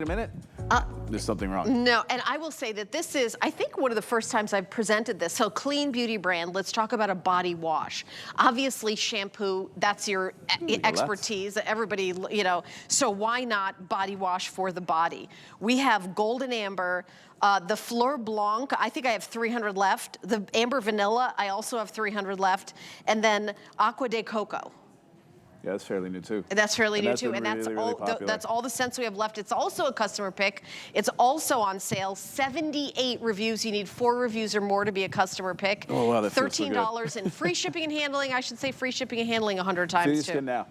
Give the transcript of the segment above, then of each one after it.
a minute, there's something wrong. No, and I will say that this is, I think, one of the first times I've presented this. So clean beauty brand, let's talk about a body wash. Obviously shampoo, that's your expertise. Everybody, you know, so why not body wash for the body? We have golden amber, the Fleur Blanc, I think I have 300 left. The amber vanilla, I also have 300 left. And then aqua de coco. Yeah, that's fairly new too. That's fairly new too, and really that's all the scents we have left. It's also a customer pick. It's also on sale. 78 reviews. You need 4 reviews or more to be a customer pick. Oh wow, that feels so good. $13 and free shipping and handling. I should say free shipping and handling 100 times too. Now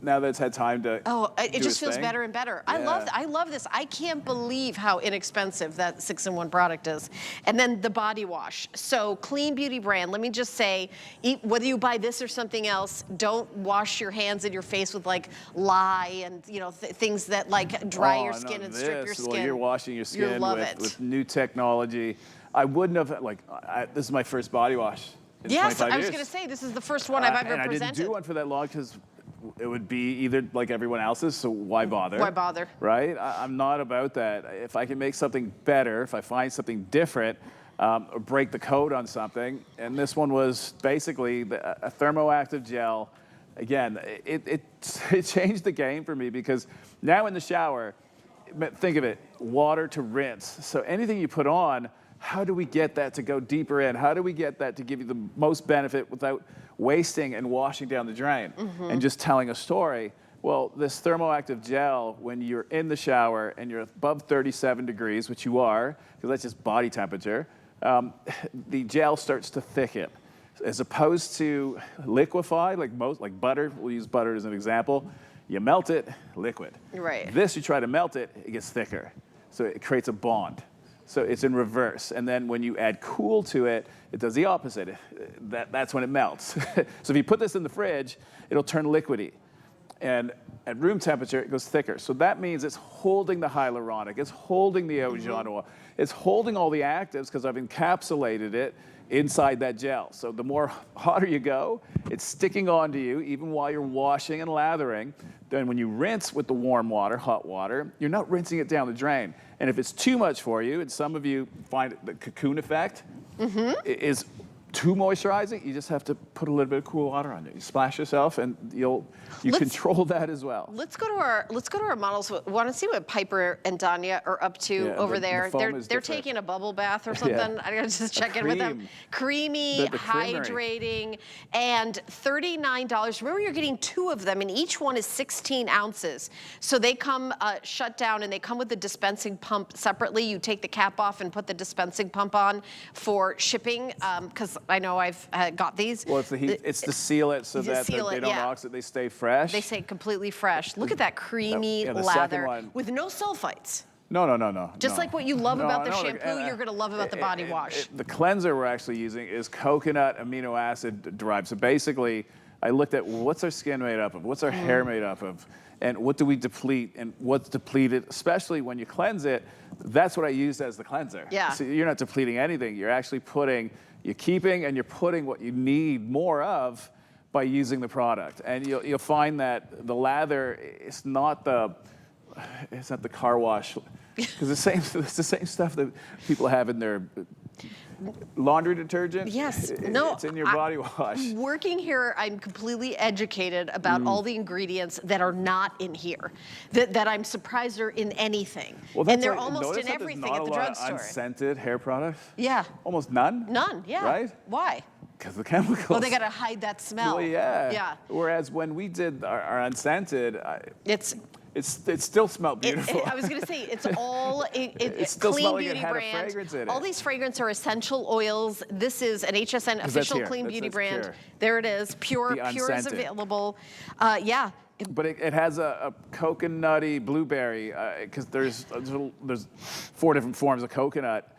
that it's had time to. Oh, it just feels better and better. Yeah. I love this. I can't believe how inexpensive that 6-in-1 product is. And then the body wash. So clean beauty brand. Let me just say, whether you buy this or something else, don't wash your hands in your face with like lye and things that like dry your skin and strip your skin. Well, you're washing your skin with new technology. I wouldn't have this is my first body wash. Yes, I was going to say this is the first one I've ever presented. And I didn't do one for that long because it would be either like everyone else's, so why bother? Why bother? Right? I'm not about that. If I can make something better, if I find something different, or break the code on something, and this one was basically a thermoactive gel. Again, it changed the game for me because now in the shower, think of it, water to rinse. So anything you put on, how do we get that to go deeper in? How do we get that to give you the most benefit without wasting and washing down the drain and just telling a story? Well, this thermoactive gel, when you're in the shower and you're above 37 degrees, which you are, because that's just body temperature, the gel starts to thicken. As opposed to liquefy, like butter, we'll use butter as an example. You melt it, liquid. Right. This, you try to melt it, it gets thicker. So it creates a bond. So it's in reverse. And then when you add cool to it, it does the opposite. That's when it melts. So if you put this in the fridge, it'll turn liquidy. And at room temperature, it goes thicker. So that means it's holding the hyaluronic, it's holding the ojan oil, it's holding all the actives because I've encapsulated it inside that gel. So the more hotter you go, it's sticking onto you even while you're washing and lathering. Then when you rinse with the warm water, hot water, you're not rinsing it down the drain. And if it's too much for you, and some of you find the cocoon effect is too moisturizing, you just have to put a little bit of cool water on it. You splash yourself, and you control that as well. Let's go to our models. We want to see what Piper and Danya are up to over there. They're taking a bubble bath or something. I gotta just check in with them. Creamy, hydrating, and $39. Remember, you're getting 2 of them, and each one is 16 ounces. So they come shut down, and they come with the dispensing pump separately. You take the cap off and put the dispensing pump on for shipping, because I know I've got these. Well, it's the heat. It's to seal it so that they don't oxidate. They stay fresh. They stay completely fresh. Look at that creamy lather with no sulfites. No. Just like what you love about the shampoo, you're going to love about the body wash. The cleanser we're actually using is coconut amino acid derived. So basically, I looked at what's our skin made up of, what's our hair made up of, and what do we deplete, and what's depleted, especially when you cleanse it. That's what I used as the cleanser. Yeah. So you're not depleting anything. You're actually you're keeping and you're putting what you need more of by using the product. And you'll find that the lather is not the car wash, because it's the same stuff that people have in their laundry detergent. Yes. It's in your body wash. Working here, I'm completely educated about all the ingredients that are not in here, that I'm surprised are in anything. Well, and they're almost in everything at the drugstore. Unscented hair products? Yeah. Almost none? None, yeah. Right? Why? Because the chemicals. Well, they got to hide that smell. Well, yeah. Yeah. Whereas when we did our unscented, it still smelled beautiful. I was going to say, it's all it's still clean smelling beauty it had brand. A fragrance in it. All these fragrances are essential oils. This is an HSN official clean beauty brand. Pure. There it is. Pure is available. Yeah. But it has a coconutty blueberry, because there's 4 different forms of coconut,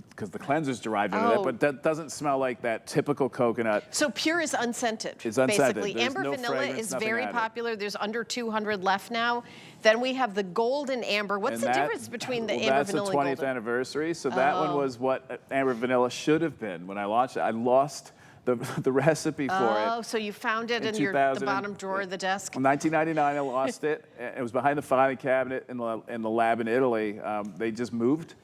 because the cleanser's derived into it, but that doesn't smell like that typical coconut. So Pure is unscented. It's unscented. Basically. There's Amber no vanilla is very added. popular. There's under 200 left now. Then we have the golden amber. What's the difference between the amber vanilla and golden? That's the 20th anniversary. So that one was what amber vanilla should have been when I launched it. I lost the recipe for it. Oh, so you found it in the bottom drawer of the desk? In 1999, I lost it. It was behind the filing cabinet in the lab in Italy. They just moved,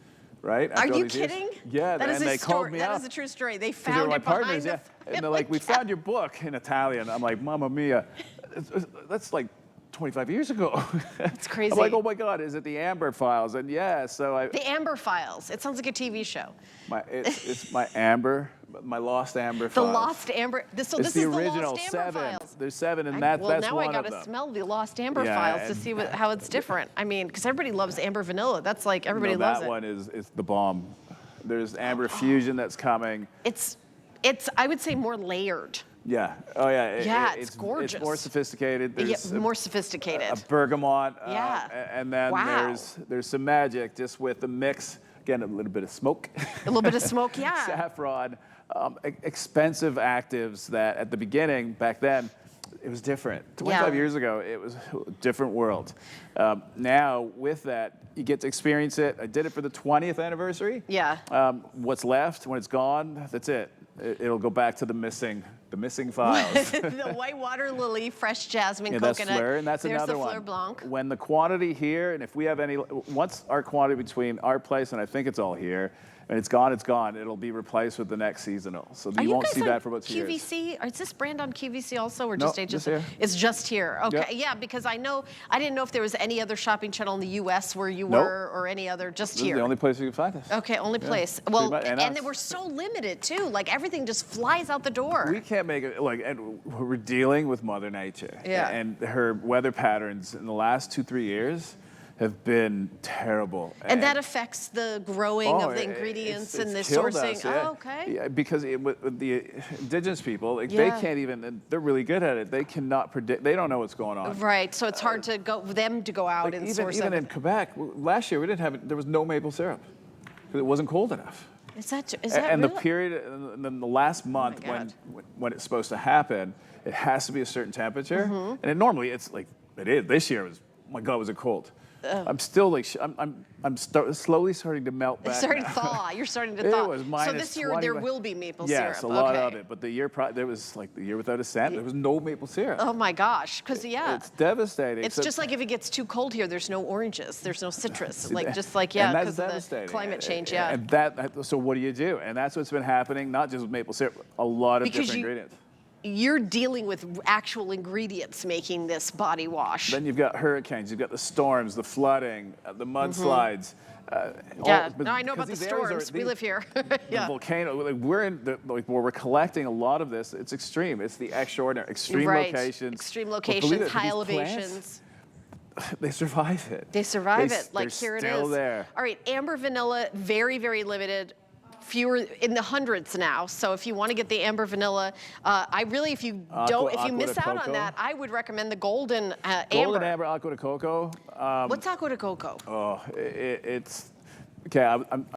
right? Are you kidding? Yeah, that is and they called me up. That is a true story. They found it behind the and they're like, we found your book in Italian. I'm like, Mamma mia. That's like 25 years ago. It's crazy. I'm like, oh my God, is it the Amber Files? And yeah, so The Amber Files. It sounds like a TV show. It's my Amber, my Lost Amber Files. The Lost Amber. So this is the original Lost Amber 7. Files. There's 7, and that's one of them. Well, now I got to smell the Lost Amber Files to see how it's different. I mean, because everybody loves Amber Vanilla. That's like everybody loves it. That one is the bomb. There's Amber Fusion that's coming. It's I would say more layered. Yeah. Oh, yeah. Yeah, it's gorgeous. It's more sophisticated. There's more sophisticated. A bergamot. Yeah. And then there's some magic just with the mix. Again, a little bit of smoke. A little bit of smoke, yeah. Saffron. Expensive actives that at the beginning, back then, it was different. 25 years ago, it was a different world. Now, with that, you get to experience it. I did it for the 20th anniversary. Yeah. What's left, when it's gone, that's it. It'll go back to the missing files. The white water lily, fresh jasmine, that's coconut. Fleur, and that's There's another the one. Fleur Blanc. When the quantity here, and if we have any, once our quantity between our place and I think it's all here, and it's gone, it'll be replaced with the next seasonal. So you won't see that for about 2 years. QVC? Is this brand on QVC also, or No, just just here. It's just here. Okay, Yep. yeah, because I didn't know if there was any other shopping channel in the U.S. where you were, or any other, just This here. is the only place you can find us. Okay, only place. Well, and they were so limited too. Like everything just flies out the door. We can't make it, and we're dealing with Mother Nature. Yeah. And her weather patterns in the last 2-3 years have been terrible. And that affects the growing of the ingredients and the sourcing. Us, yeah. Oh, okay. Yeah, because with the indigenous people, they can't even, they're really good at it. They cannot predict, they don't know what's going on. Right, so it's hard to them to go out and source Even in Quebec, last year we didn't have, there was no maple syrup because it wasn't cold enough. Is that and real? the period, and then the last month when it's supposed to happen, it has to be a certain temperature. And it normally it's like, it is. This year was, oh my God, was it cold? I'm still like, I'm slowly starting to melt back. It's starting to thaw. You're starting to thaw. It was minus so this year there will be maple syrup. Yes, a lot of it. But the year there was like the year without a cent. There was no maple syrup. Oh my gosh, because it's devastating. It's just like if it gets too cold here, there's no oranges, there's no citrus, and because of the climate change. Yeah. And so what do you do? And that's what's been happening, not just with maple syrup, a lot of different ingredients. You're dealing with actual ingredients making this body wash. Then you've got hurricanes, you've got the storms, the flooding, the mudslides. No, I know about the storms. We live here. The volcano. We're collecting a lot of this. It's extreme. It's the extraordinary. Extreme locations. Extreme locations, high elevations. They survive it. They survive it. Like here it is. Still there. All right, amber vanilla, very, very limited. Fewer in the hundreds now. So if you want to get the amber vanilla, if you miss out on that, I would recommend the golden amber. Golden amber aqua de coco. What's aqua de coco? Oh, it's okay.